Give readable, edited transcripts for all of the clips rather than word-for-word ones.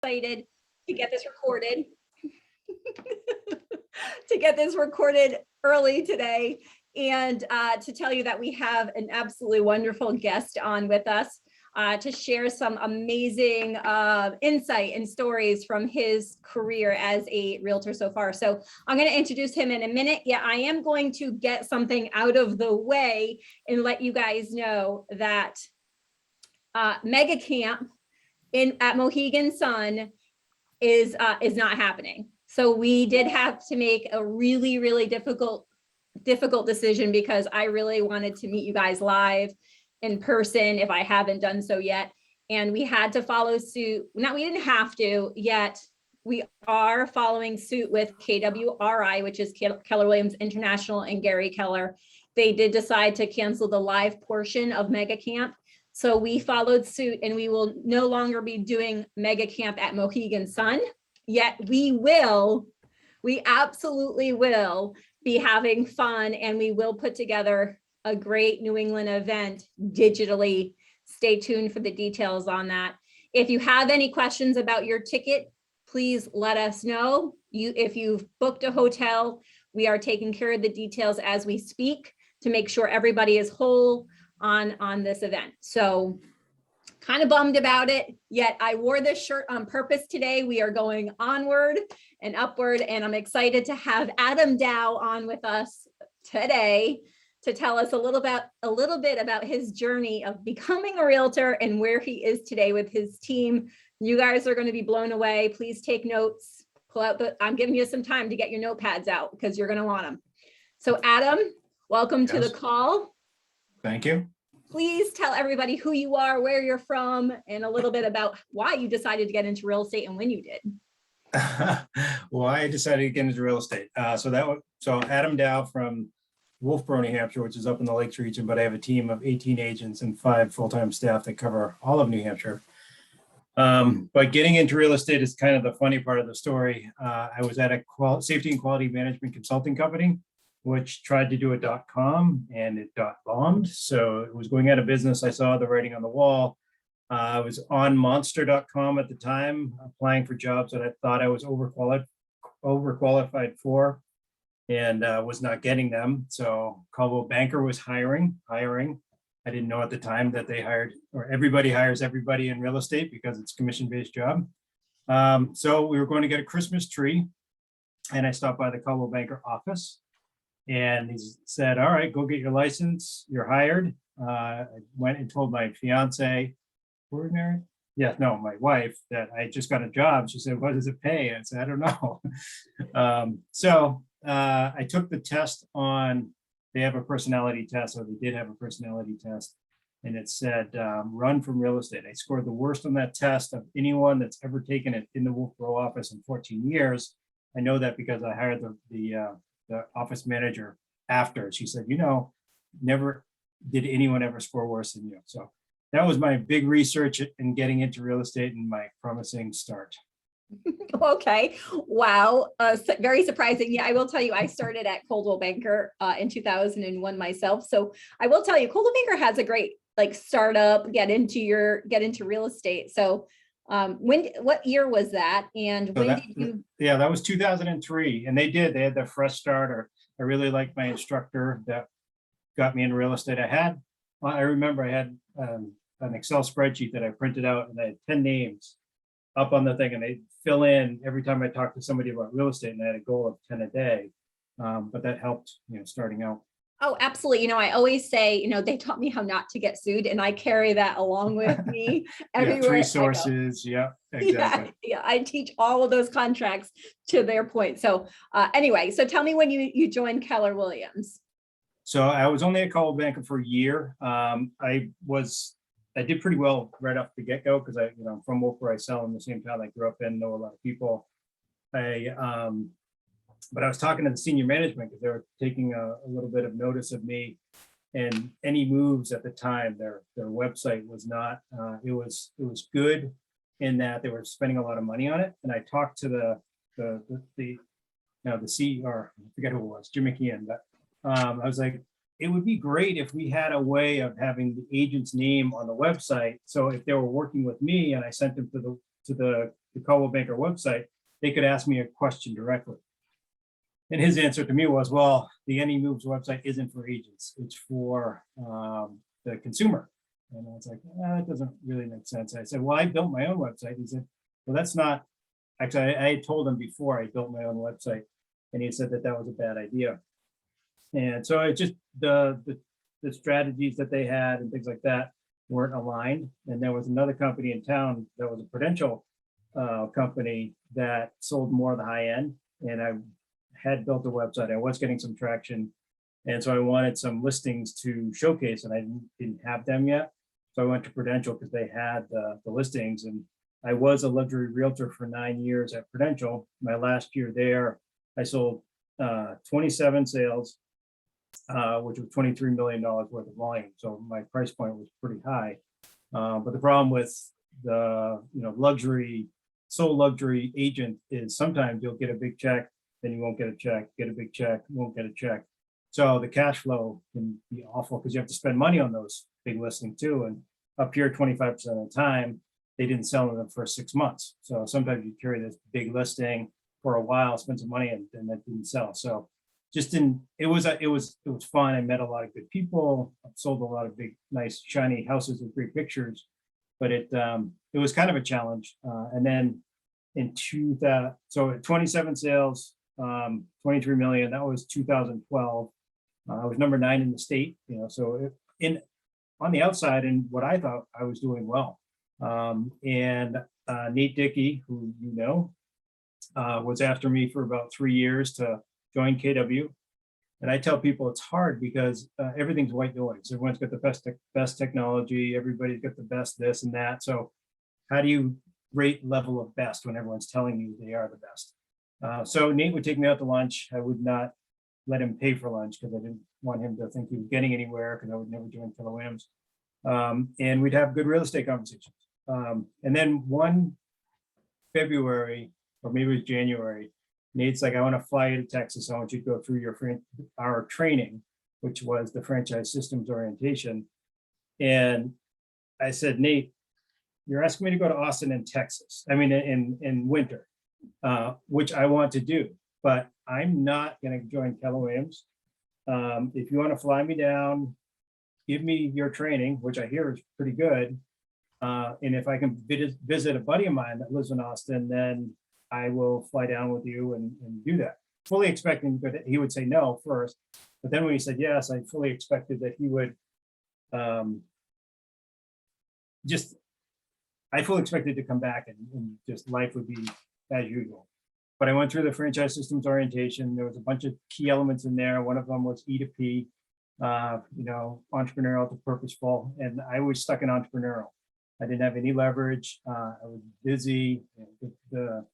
excited to get this recorded. To get this recorded early today and to tell you that we have an absolutely wonderful guest on with us to share some amazing insight and stories from his career as a realtor so far. So I'm going to introduce him in a minute. Yeah, I am going to get something out of the way and let you guys know that Mega Camp at Mohegan Sun is not happening. So we did have to make a really difficult decision because I really wanted to meet you guys live in person if I haven't done so yet. And we had to follow suit. No, we didn't have to yet. We are following suit with KWRI, which is Keller Williams International, and Gary Keller. They did decide to cancel the live portion of Mega Camp. So we followed suit and we will no longer be doing Mega Camp at Mohegan Sun. Yet we absolutely will be having fun, and we will put together a great New England event digitally. Stay tuned for the details on that. If you have any questions about your ticket, please let us know. If you've booked a hotel, we are taking care of the details as we speak to make sure everybody is whole on this event. So kind of bummed about it, yet I wore this shirt on purpose today. We are going onward and upward, and I'm excited to have Adam Dow on with us today to tell us a little bit about his journey of becoming a realtor and where he is today with his team. You guys are going to be blown away. Please take notes. I'm giving you some time to get your notepads out because you're going to want them. So Adam, welcome to the call. Thank you. Please tell everybody who you are, where you're from, and a little bit about why you decided to get into real estate and when you did. Why I decided to get into real estate. So Adam Dow from Wolfboro, New Hampshire, which is up in the Lakes region, but I have a team of 18 agents and 5 full-time staff that cover all of New Hampshire. But getting into real estate is kind of the funny part of the story. I was at a safety and quality management consulting company, which tried to do a .com and it bombed. So it was going out of business. I saw the writing on the wall. I was on monster.com at the time, applying for jobs that I thought I was overqualified for, and was not getting them. So Coldwell Banker was hiring. I didn't know at the time that they hired, or everybody hires everybody in real estate because it's a commission-based job. So we were going to get a Christmas tree, and I stopped by the Coldwell Banker office. And he said, all right, go get your license. You're hired. I went and told my fiance, were we married? Yeah, no, my wife, that I just got a job. She said, what does it pay? I said, I don't know. So I took the test they have a personality test, or they did have a personality test. And it said, run from real estate. I scored the worst on that test of anyone that's ever taken it in the Wolfboro office in 14 years. I know that because I hired the office manager after. She said, never did anyone ever score worse than you. So that was my big research in getting into real estate and my promising start. Okay. Wow. Very surprising. Yeah, I will tell you, I started at Coldwell Banker in 2001 myself. So I will tell you, Coldwell Banker has a great startup, get into real estate. So what year was that? And when did you? Yeah, that was 2003. And they had their fresh starter. I really liked my instructor that got me into real estate. I remember I had an Excel spreadsheet that I printed out, and I had 10 names up on the thing, and they fill in every time I talked to somebody about real estate, and I had a goal of 10 a day. But that helped, starting out. Oh, absolutely. I always say, they taught me how not to get sued, and I carry that along with me everywhere. 3 sources. Yeah, exactly. Yeah, I teach all of those contracts to their point. So anyway, so tell me when you joined Keller Williams. So I was only at Coldwell Banker for a year. I did pretty well right off the get-go because I'm from Wolfboro. I sell in the same town I grew up in, know a lot of people. But I was talking to the senior management because they were taking a little bit of notice of me, and any moves at the time, their website was not, it was good in that they were spending a lot of money on it. And I talked to the CEO, or I forget who it was, Jim McKeon, but I was like, it would be great if we had a way of having the agent's name on the website. So if they were working with me and I sent them to the the Coldwell Banker website, they could ask me a question directly. And his answer to me was, well, the Any Moves website isn't for agents, it's for the consumer. And I was like, that doesn't really make sense. I said, well, I built my own website. He said, well, that's not, actually, I had told him before I built my own website, and he said that that was a bad idea. And so it just, the strategies that they had and things like that weren't aligned. And there was another company in town that was a Prudential company that sold more of the high end. And I had built a website. I was getting some traction. And so I wanted some listings to showcase, and I didn't have them yet. So I went to Prudential because they had the listings. And I was a luxury realtor for 9 years at Prudential. My last year there, I sold 27 sales, which was $23 million worth of volume. So my price point was pretty high. But the problem with the luxury, sole luxury agent is sometimes you'll get a big check, then you won't get a check, get a big check, won't get a check. So the cash flow can be awful because you have to spend money on those big listings too. And up here, 25% of the time, they didn't sell in the first 6 months. So sometimes you carry this big listing for a while, spend some money, and that didn't sell. So just didn't, it was fun. I met a lot of good people, sold a lot of big, nice, shiny houses with great pictures, but it was kind of a challenge. And then in 2000, so at 27 sales, 23 million, that was 2012. I was number 9 in the state, so on the outside, and what I thought I was doing well. And Nate Dickey, who was after me for about 3 years to join KW. And I tell people it's hard because everything's white noise. Everyone's got the best technology. Everybody's got the best this and that. So how do you rate level of best when everyone's telling you they are the best? So Nate would take me out to lunch. I would not let him pay for lunch because I didn't want him to think he was getting anywhere, because I would never join Keller Williams. And we'd have good real estate conversations. And then one February, or maybe it was January, Nate's like, I want to fly you to Texas. I want you to go through our training, which was the franchise systems orientation. And I said, Nate, you're asking me to go to Austin in Texas. I mean, in winter, which I want to do, but I'm not going to join Keller Williams. If you want to fly me down, give me your training, which I hear is pretty good. And if I can visit a buddy of mine that lives in Austin, then I will fly down with you and do that. Fully expecting that he would say no first, but then when he said yes, I fully expected that he would I fully expected to come back and just life would be as usual. But I went through the franchise systems orientation. There was a bunch of key elements in there. One of them was E2P, entrepreneurial to purposeful. And I was stuck in entrepreneurial. I didn't have any leverage. I was busy. The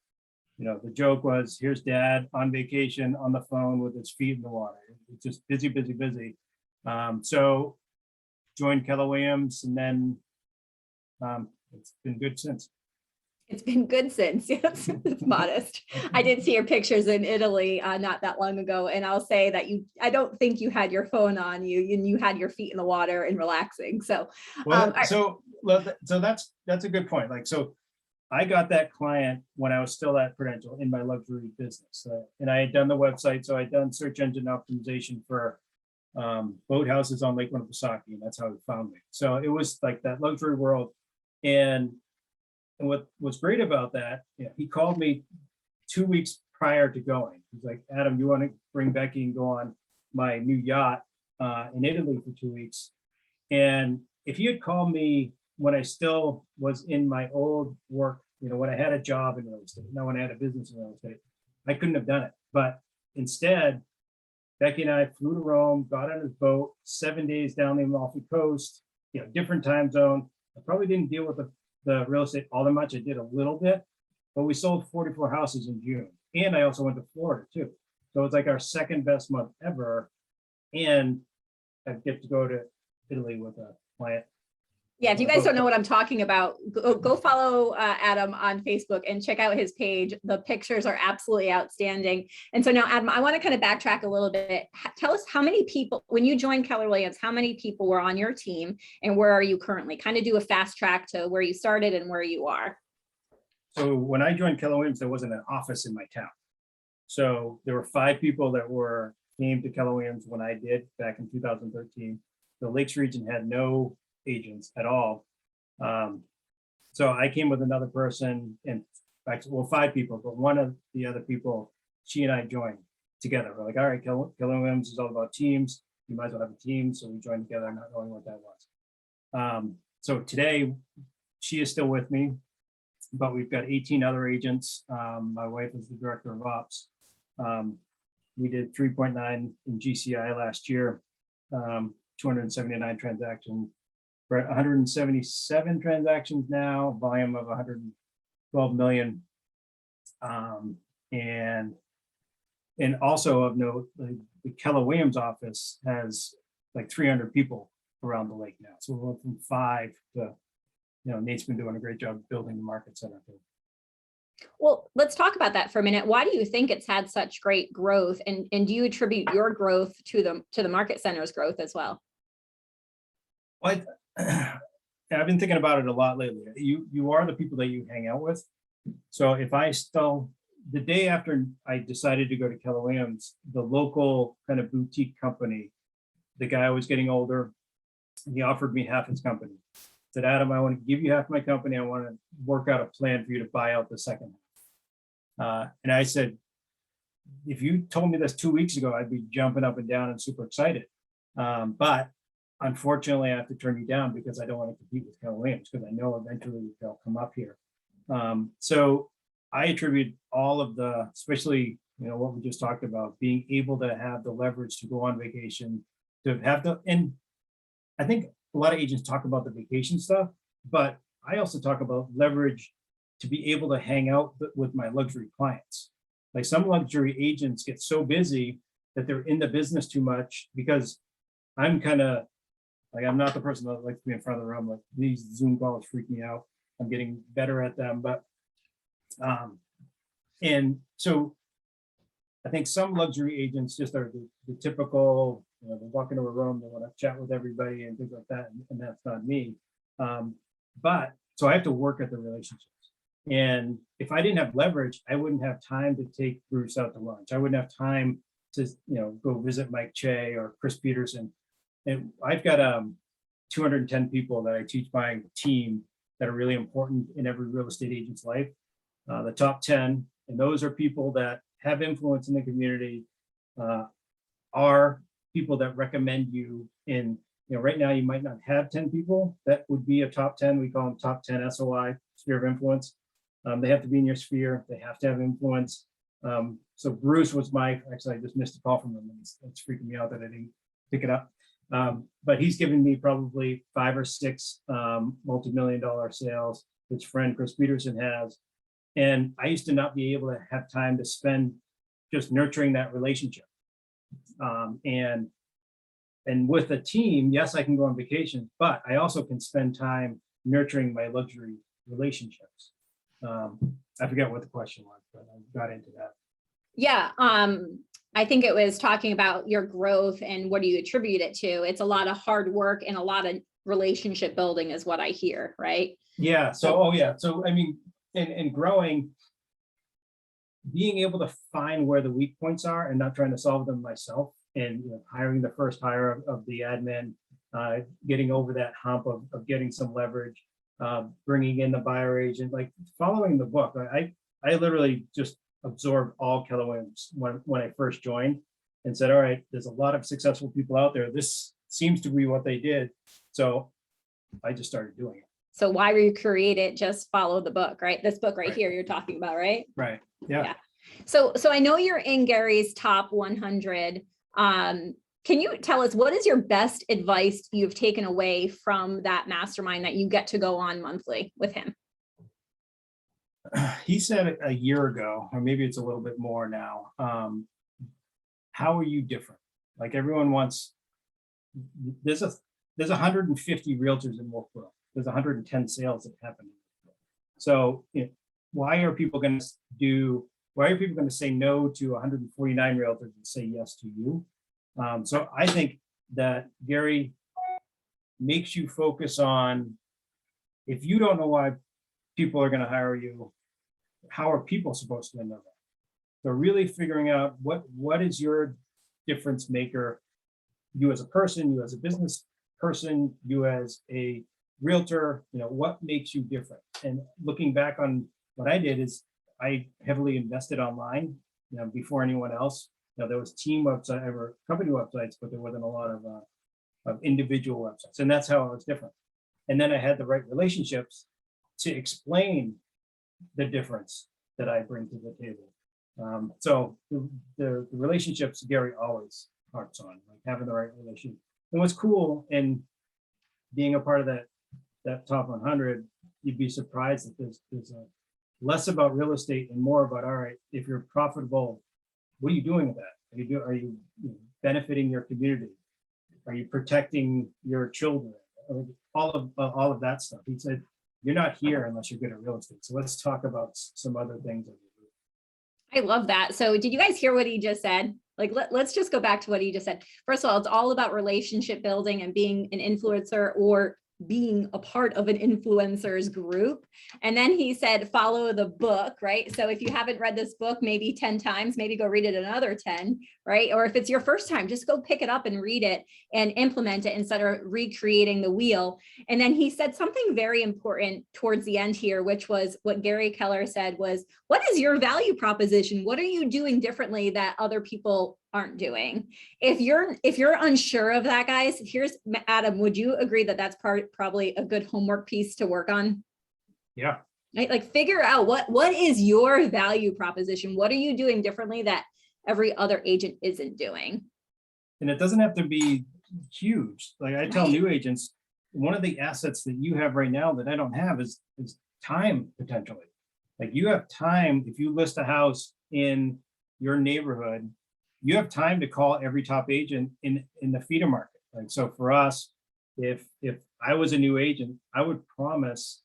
joke was, here's dad on vacation on the phone with his feet in the water. It's just busy, busy, busy. So joined Keller Williams, and then it's been good since. It's been good since. Yes, it's modest. I did see your pictures in Italy not that long ago, and I'll say that I don't think you had your phone on you, and you had your feet in the water and relaxing. So, so that's a good point. So I got that client when I was still at Prudential in my luxury business, and I had done the website, so I'd done search engine optimization for boathouses on Lake Winnipesaukee, and that's how he found me. So it was like that luxury world, and what was great about that, he called me 2 weeks prior to going. He's like, Adam, you want to bring Becky and go on my new yacht in Italy for 2 weeks? And if he had called me when I still was in my old work, when I had a job in real estate, not when I had a business in real estate, I couldn't have done it. But instead, Becky and I flew to Rome, got on his boat, 7 days down the Amalfi Coast, different time zone. I probably didn't deal with the real estate all that much. I did a little bit, but we sold 44 houses in June. And I also went to Florida too. So it's like our second best month ever. And I get to go to Italy with a client. Yeah, if you guys don't know what I'm talking about, go follow Adam on Facebook and check out his page. The pictures are absolutely outstanding. And so now, Adam, I want to kind of backtrack a little bit. Tell us how many people, when you joined Keller Williams, how many people were on your team and where are you currently? Kind of do a fast track to where you started and where you are. So when I joined Keller Williams, there wasn't an office in my town. So there were 5 people that came to Keller Williams when I did back in 2013. The Lakes region had no agents at all. So I came with another person, and actually, well, 5 people, but one of the other people, she and I joined together. We're like, all right, Keller Williams is all about teams. You might as well have a team. So we joined together, not knowing what that was. So today, she is still with me, but we've got 18 other agents. My wife is the director of ops. We did 3.9 in GCI last year, 279 transactions. We're at 177 transactions now, volume of 112 million. And also of note, the Keller Williams office has like 300 people around the lake now. So we went from 5 to, Nate's been doing a great job building the market center. Well, let's talk about that for a minute. Why do you think it's had such great growth? And do you attribute your growth to the market center's growth as well? Well, I've been thinking about it a lot lately. You are the people that you hang out with. So if the day after I decided to go to Keller Williams, the local kind of boutique company, the guy was getting older, he offered me half his company. Said, Adam, I want to give you half my company. I want to work out a plan for you to buy out the second half. And I said, if you told me this 2 weeks ago, I'd be jumping up and down and super excited. But unfortunately, I have to turn you down because I don't want to compete with Keller Williams, because I know eventually they'll come up here. So I attribute all of the, especially, what we just talked about, being able to have the leverage to go on vacation, and I think a lot of agents talk about the vacation stuff, but I also talk about leverage to be able to hang out with my luxury clients. Like some luxury agents get so busy that they're in the business too much, because I'm kind of like, I'm not the person that likes to be in front of the room. Like, these Zoom calls freak me out. I'm getting better at them, but and so I think some luxury agents just are the typical, they walk into a room, they want to chat with everybody and things like that, and that's not me. But so I have to work at the relationships. And if I didn't have leverage, I wouldn't have time to take Bruce out to lunch. I wouldn't have time to, go visit Mike Che or Chris Peterson. And I've got 210 people that I teach my team that are really important in every real estate agent's life. The top 10, and those are people that have influence in the community, are people that recommend you in, right now you might not have 10 people that would be a top 10. We call them top 10 SOI, sphere of influence. They have to be in your sphere. They have to have influence. So Bruce was actually, I just missed a call from him. It's freaking me out that I didn't pick it up. But he's given me probably 5 or 6 multi-million-dollar sales. His friend Chris Peterson has. And I used to not be able to have time to spend just nurturing that relationship. And with a team, yes, I can go on vacation, but I also can spend time nurturing my luxury relationships. I forget what the question was, but I got into that. Yeah. I think it was talking about your growth and what do you attribute it to? It's a lot of hard work and a lot of relationship building is what I hear, right? Yeah. So, So, I mean, and growing, being able to find where the weak points are and not trying to solve them myself, and hiring the first hire of the admin, getting over that hump of getting some leverage, bringing in the buyer agent, like following the book. I literally just absorbed all Keller Williams when I first joined, and said, all right, there's a lot of successful people out there. This seems to be what they did. So I just started doing it. So why recreate it? Just follow the book, right? This book right here you're talking about, right? Right. Yeah. So I know you're in Gary's top 100. Can you tell us what is your best advice you've taken away from that mastermind that you get to go on monthly with him? He said a year ago, or maybe it's a little bit more now. How are you different? Like, everyone wants, there's 150 realtors in Wolfboro. There's 110 sales that happen. So why are people going to say no to 149 realtors and say yes to you? So I think that Gary makes you focus on, if you don't know why people are going to hire you, how are people supposed to know that? So really figuring out what is your difference maker, you as a person, you as a business person, you as a realtor, what makes you different? And looking back on what I did is I heavily invested online, before anyone else. There was team website or company websites, but there wasn't a lot of individual websites. And that's how it was different. And then I had the right relationships to explain the difference that I bring to the table. So the relationships Gary always harps on, like having the right relationship. And what's cool in being a part of that top 100, you'd be surprised that there's less about real estate and more about, all right, if you're profitable, what are you doing with that? Are you benefiting your community? Are you protecting your children? All of that stuff. He said, you're not here unless you're good at real estate. So let's talk about some other things. I love that. So did you guys hear what he just said? Like, let's just go back to what he just said. First of all, it's all about relationship building and being an influencer or being a part of an influencers group. And then he said, follow the book, right? So if you haven't read this book, maybe 10 times, maybe go read it another 10, right? Or if it's your first time, just go pick it up and read it and implement it instead of recreating the wheel. And then he said something very important towards the end here, which was what Gary Keller said was, what is your value proposition? What are you doing differently that other people aren't doing? If you're unsure of that, guys, here's Adam, would you agree that that's probably a good homework piece to work on? Yeah. Right? Like figure out what is your value proposition? What are you doing differently that every other agent isn't doing? And it doesn't have to be huge. Like I tell new agents, one of the assets that you have right now that I don't have is time potentially. Like you have time, if you list a house in your neighborhood, you have time to call every top agent in the feeder market. Like, so for us, if I was a new agent, I would promise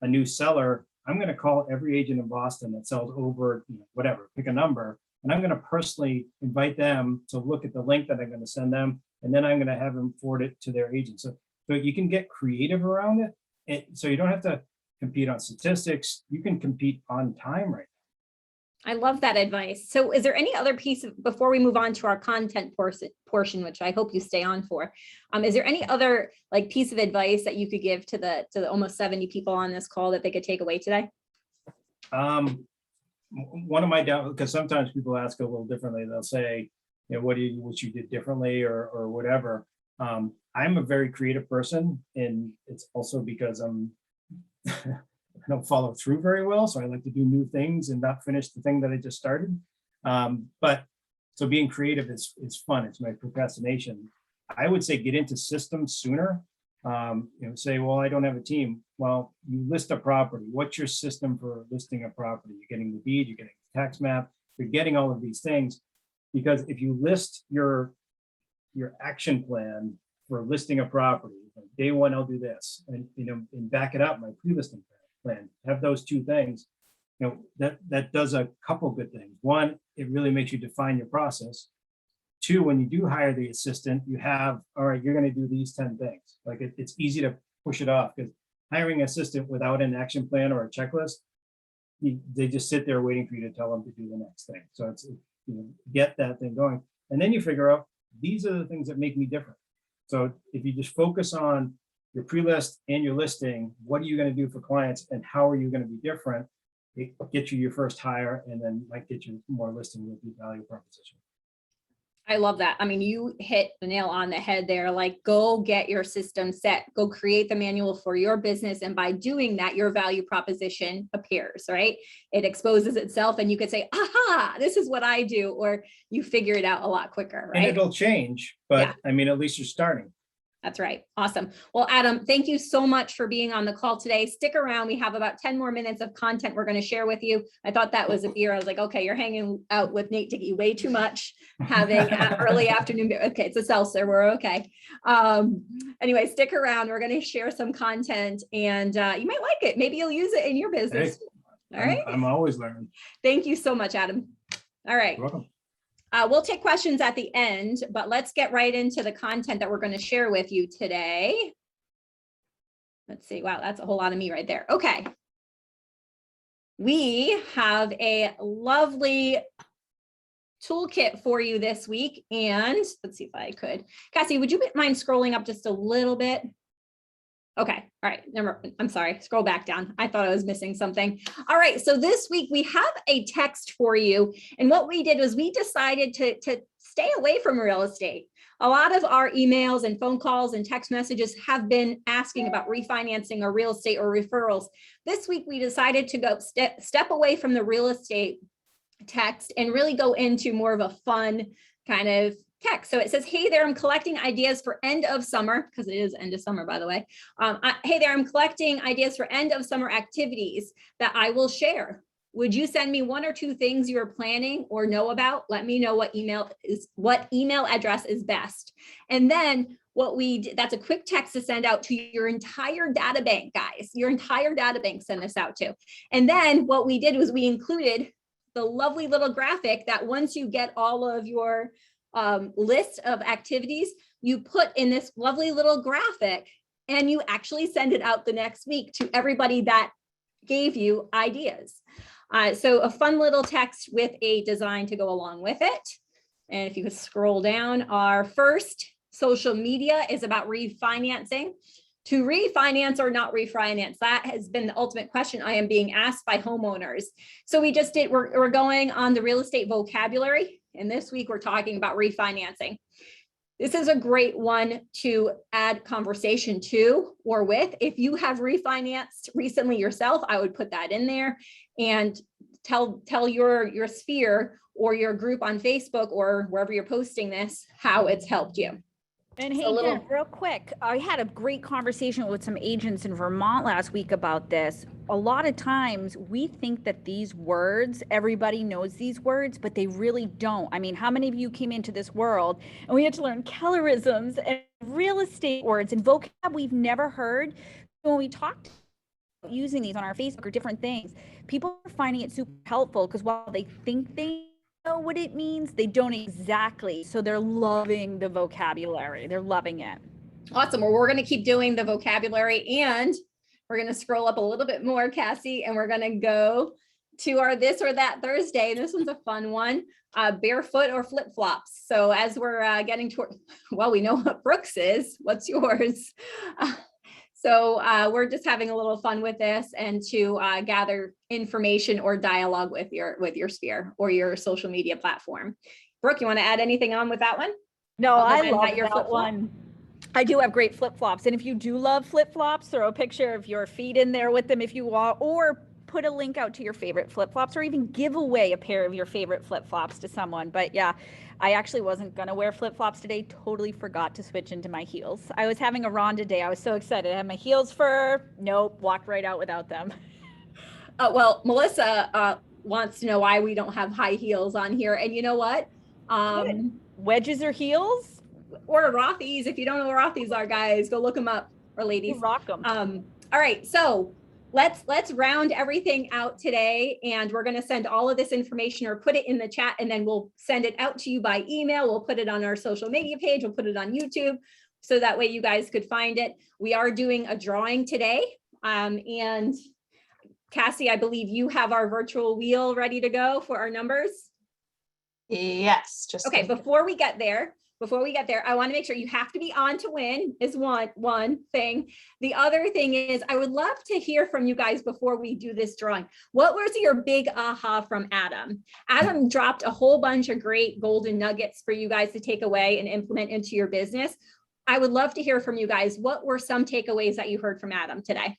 a new seller, I'm going to call every agent in Boston that sells over, whatever, pick a number. And I'm going to personally invite them to look at the link that I'm going to send them. And then I'm going to have them forward it to their agent. So you can get creative around it. So you don't have to compete on statistics. You can compete on time right now. I love that advice. So is there any other piece before we move on to our content portion, which I hope you stay on for, is there any other like piece of advice that you could give to the almost 70 people on this call that they could take away today? One of my doubts, because sometimes people ask a little differently, they'll say, what you did differently or whatever. I'm a very creative person, and it's also because I'm I don't follow through very well. So I like to do new things and not finish the thing that I just started. But so being creative is fun. It's my procrastination. I would say get into systems sooner. Say, well, I don't have a team. Well, you list a property. What's your system for listing a property? You're getting the deed, you're getting the tax map, you're getting all of these things. Because if you list your action plan for listing a property, like day one, I'll do this, and back it up, my pre-listing plan, have those two things, that does a couple good things. One, it really makes you define your process. Two, when you do hire the assistant, you have, all right, you're going to do these 10 things. Like it's easy to push it off, because hiring an assistant without an action plan or a checklist, they just sit there waiting for you to tell them to do the next thing. So it's, get that thing going. And then you figure out, these are the things that make me different. So if you just focus on your pre-list and your listing, what are you going to do for clients and how are you going to be different? It gets you your first hire and then might get you more listing with your value proposition. I love that. I mean, you hit the nail on the head there. Like, go get your system set, go create the manual for your business. And by doing that, your value proposition appears, right? It exposes itself and you could say, aha, this is what I do, or you figure it out a lot quicker, right? And it'll change, but I mean, at least you're starting. That's right. Awesome. Well, Adam, thank you so much for being on the call today. Stick around. We have about 10 more minutes of content we're going to share with you. I thought that was a beer. I was like, okay, you're hanging out with Nate Dickey way too much, having early afternoon beer. Okay, it's a seltzer. We're okay. Anyway, stick around. We're going to share some content and you might like it. Maybe you'll use it in your business. Hey, all right. I'm always learning. Thank you so much, Adam. All right. You're welcome. We'll take questions at the end, but let's get right into the content that we're going to share with you today. Let's see. Wow, that's a whole lot of me right there. Okay. we have a lovely toolkit for you this week. And let's see if I could. Cassie, would you mind scrolling up just a little bit? Okay. All right. I'm sorry. Scroll back down. I thought I was missing something. All right. So this week we have a text for you. And what we did was we decided to stay away from real estate. A lot of our emails and phone calls and text messages have been asking about refinancing or real estate or referrals. This week we decided to go step away from the real estate text and really go into more of a fun kind of text. So it says, hey there, I'm collecting ideas for end of summer, because it is end of summer, by the way. Hey there, I'm collecting ideas for end of summer activities that I will share. Would you send me 1 or 2 things you're planning or know about? Let me know what email address is best. And then what we did, that's a quick text to send out to your entire data bank, guys. Your entire data bank send this out to. And then what we did was we included the lovely little graphic that once you get all of your list of activities, you put in this lovely little graphic and you actually send it out the next week to everybody that gave you ideas. So a fun little text with a design to go along with it. And if you could scroll down, our first social media is about refinancing. To refinance or not refinance, that has been the ultimate question I am being asked by homeowners. So we're going on the real estate vocabulary. And this week we're talking about refinancing. This is a great one to add conversation to or with. If you have refinanced recently yourself, I would put that in there and tell your sphere or your group on Facebook or wherever you're posting this, how it's helped you. And hey, Jen, real quick, I had a great conversation with some agents in Vermont last week about this. A lot of times we think that these words, everybody knows these words, but they really don't. I mean, how many of you came into this world and we had to learn Kellerisms and real estate words and vocab we've never heard? When we talked about using these on our Facebook or different things, people are finding it super helpful because while they think they know what it means, they don't exactly. So they're loving the vocabulary. They're loving it. Awesome. Well, we're going to keep doing the vocabulary and we're going to scroll up a little bit more, Cassie, and we're going to go to our this or that Thursday. This one's a fun one, barefoot or flip-flops. So as we're getting toward, well, we know what Brooks is. What's yours? So we're just having a little fun with this and to gather information or dialogue with your sphere or your social media platform. Brooke, you want to add anything on with that one? No, I love that one. I do have great flip-flops. And if you do love flip-flops, throw a picture of your feet in there with them if you want, or put a link out to your favorite flip-flops, or even give away a pair of your favorite flip-flops to someone. But yeah, I actually wasn't going to wear flip-flops today. Totally forgot to switch into my heels. I was having a Ronda day. I was so excited. I had my heels for, nope, walked right out without them. Well, Melissa wants to know why we don't have high heels on here. And you know what? Wedges or heels? Or Rothy's. If you don't know what Rothy's are, guys, go look them up, or ladies. You rock them. All right. So let's round everything out today, and we're going to send all of this information or put it in the chat, and then we'll send it out to you by email. We'll put it on our social media page. We'll put it on YouTube, so that way you guys could find it. We are doing a drawing today. And Cassie, I believe you have our virtual wheel ready to go for our numbers. Yes. Just okay. Before we get there, I want to make sure you have to be on to win is one thing. The other thing is I would love to hear from you guys before we do this drawing. What was your big aha from Adam? Adam dropped a whole bunch of great golden nuggets for you guys to take away and implement into your business. I would love to hear from you guys. What were some takeaways that you heard from Adam today?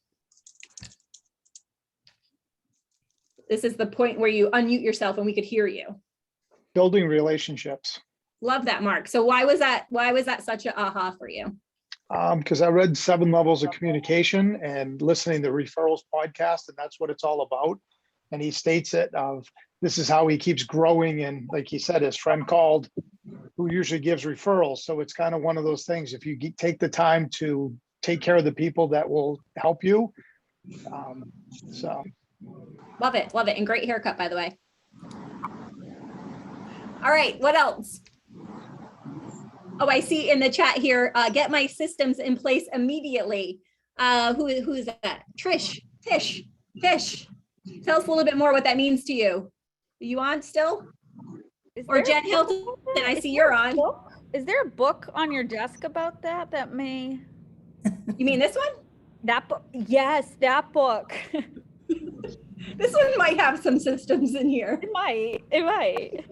This is the point where you unmute yourself and we could hear you. Building relationships. Love that, Mark. So why was that such an aha for you? Because I read 7 Levels of Communication and listening to Referrals podcast, and that's what it's all about. And he states it of this is how he keeps growing. And like he said, his friend called who usually gives referrals. So it's kind of one of those things. If you take the time to take care of the people that will help you. So. Love it. Love it. And great haircut, by the way. All right. What else? Oh, I see in the chat here, get my systems in place immediately. Who is that? Tish. Tell us a little bit more what that means to you. Are you on still? Is Or there a Jen book Hilton, about that? I Is see there you're a on. book? Is there a book on your desk about that that may, You mean this one? that book? Yes, that book. This one might have some systems in here. It might.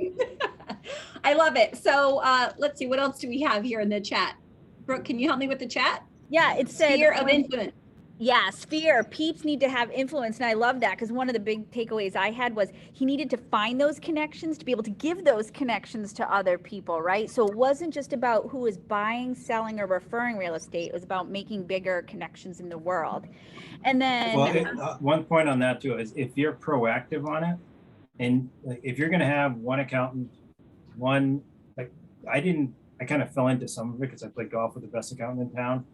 I love it. So let's see, what else do we have here in the chat? Brooke, can you help me with the chat? Yeah, it said. Sphere of influence. Yeah, sphere. Peeps need to have influence. And I love that because one of the big takeaways I had was he needed to find those connections to be able to give those connections to other people, right? So it wasn't just about who was buying, selling, or referring real estate. It was about making bigger connections in the world. And then Well, one point on that too is if you're proactive on it, and like, if you're gonna have one accountant, like I kind of fell into some of it because I played golf with the best accountant in town.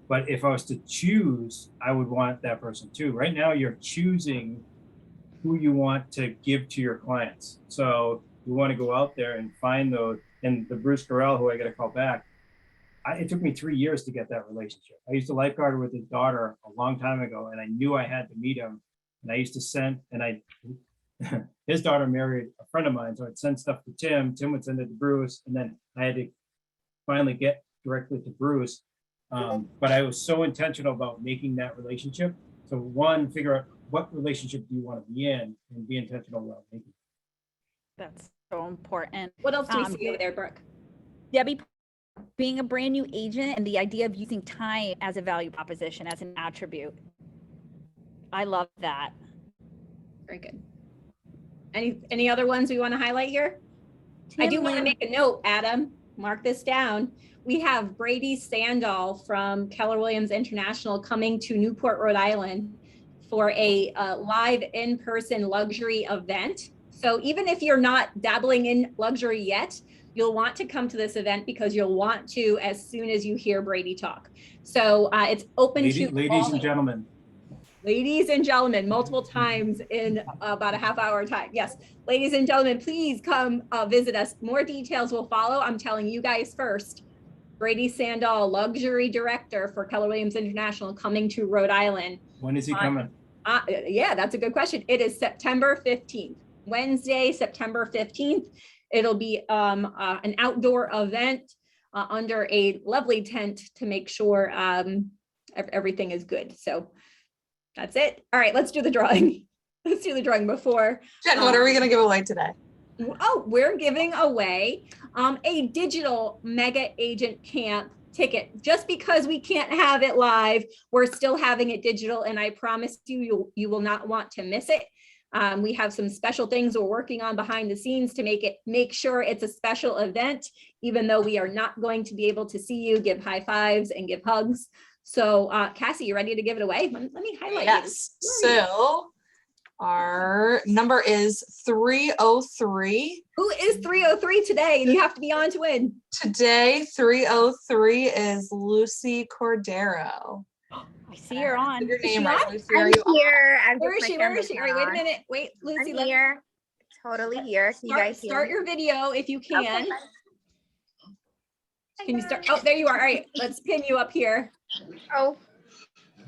But if I was to choose, I would want that person too. Right now, you're choosing who you want to give to your clients. So you want to go out there and find those. And the Bruce Carell, who I got to call back, it took me 3 years to get that relationship. I used to lifeguard with his daughter a long time ago, and I knew I had to meet him. And I used to send, his daughter married a friend of mine, so I'd send stuff to Tim. Tim would send it to Bruce, and then I had to finally get directly to Bruce. But I was so intentional about making that relationship. So one, figure out what relationship do you want to be in and be intentional about making it. that's so important. What else do we see over there, Brooke? Debbie, being a brand new agent and the idea of using time as a value proposition, as an attribute. I love that. Very good. Any other ones we want to highlight here? I do want to make a note, Adam, mark this down. We have Brady Sandall from Keller Williams International coming to Newport, Rhode Island for a live in-person luxury event. So even if you're not dabbling in luxury yet, you'll want to come to this event because you'll want to as soon as you hear Brady talk. So it's open to ladies and gentlemen. Ladies and gentlemen, multiple times in about a half hour time. Yes, ladies and gentlemen, please come visit us. More details will follow. I'm telling you guys first. Brady Sandall, luxury director for Keller Williams International, coming to Rhode Island. When is he coming? Yeah, that's a good question. It is September 15th, Wednesday, September 15th. It'll be an outdoor event under a lovely tent to make sure everything is good. So that's it. All right, let's do the drawing. Let's do the drawing before. Jen, what are we going to give away today? Oh, we're giving away a digital mega agent camp ticket. Just because we can't have it live, we're still having it digital, and I promise you, you will not want to miss it. We have some special things we're working on behind the scenes to make sure it's a special event, even though we are not going to be able to see you, give high fives and give hugs. So Cassie, you ready to give it away? Let me highlight it. Yes. So our number is 303. Who is 303 today? And you have to be on to win. Today, 303 is Lucy Cordero. I see her on. Your Is she name right, on? Lucy. I'm Are you on? here. Where is she? Where is she? All right, wait a minute. Wait, Lucy. I'm here. Totally here. Can you guys hear Start me? your video if you can. Okay. Can you start? Oh, there you are. All right, let's pin you up here. Oh,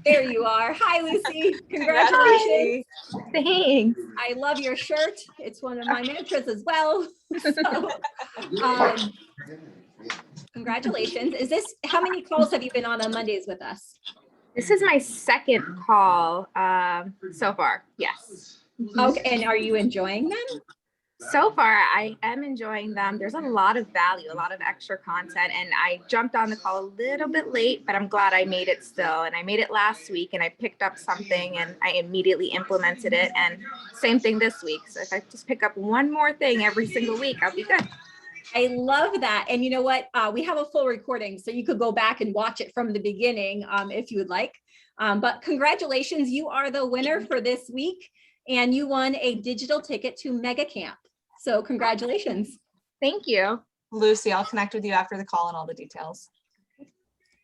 There you are. Hi, Lucy. Congratulations. thanks. I love your shirt. It's one of my mantras as well. So, congratulations. How many calls have you been on Mondays with us? This is my second call so far. Yes. Okay, and are you enjoying them? So far, I am enjoying them. There's a lot of value, a lot of extra content, and I jumped on the call a little bit late, but I'm glad I made it still. And I made it last week, and I picked up something, and I immediately implemented it. And same thing this week. So if I just pick up one more thing every single week, I'll be good. I love that. And you know what? We have a full recording, so you could go back and watch it from the beginning if you would like. But congratulations, you are the winner for this week, and you won a digital ticket to Mega Camp. So congratulations. Thank you. Lucy, I'll connect with you after the call and all the details.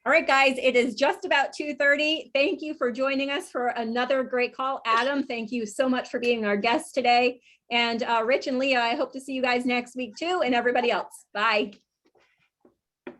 All right, guys, it is just about 2:30. Thank you for joining us for another great call. Adam, thank you so much for being our guest today. And Rich and Leah, I hope to see you guys next week too, and everybody else. Bye.